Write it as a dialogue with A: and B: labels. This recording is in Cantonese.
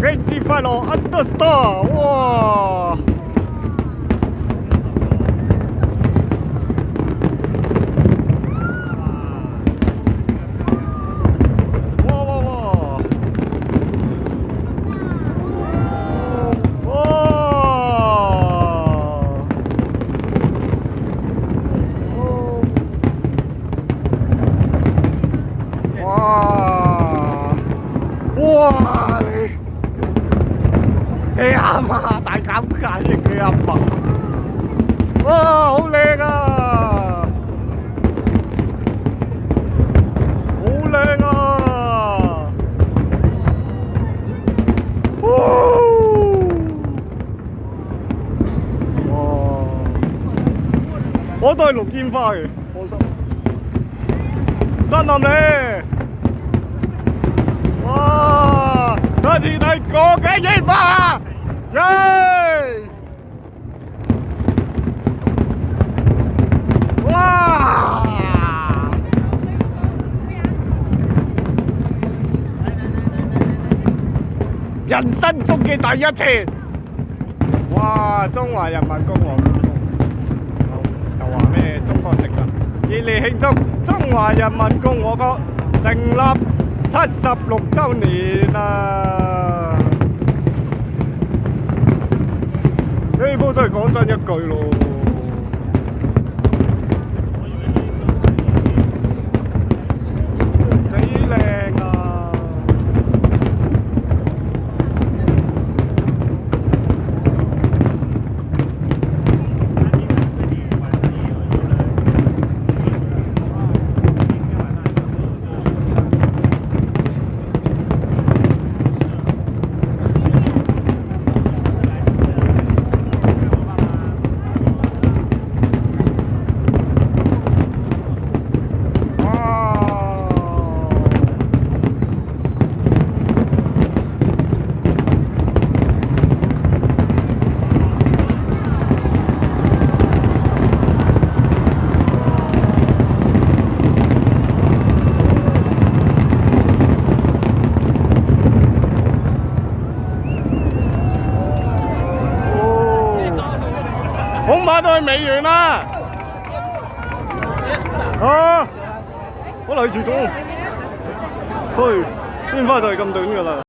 A: 慶節快樂 Understar！ 哇！哇！你阿媽大減價型嘅阿爸，哇！好靚啊！好靚啊！我都係綠煙花嘅，放心。震撼你！哇！第一次睇過嘅煙花，耶！哇！人生中嘅第一次，哇！中華人民共和國又話咩？中國成立，熱烈慶祝中華人民共和國成立76週年啦！呢鋪真係講真一句咯。幾靚啊！恐怕都係未完啦！啊，可能係遲咗，所以煙花就係咁短㗎啦。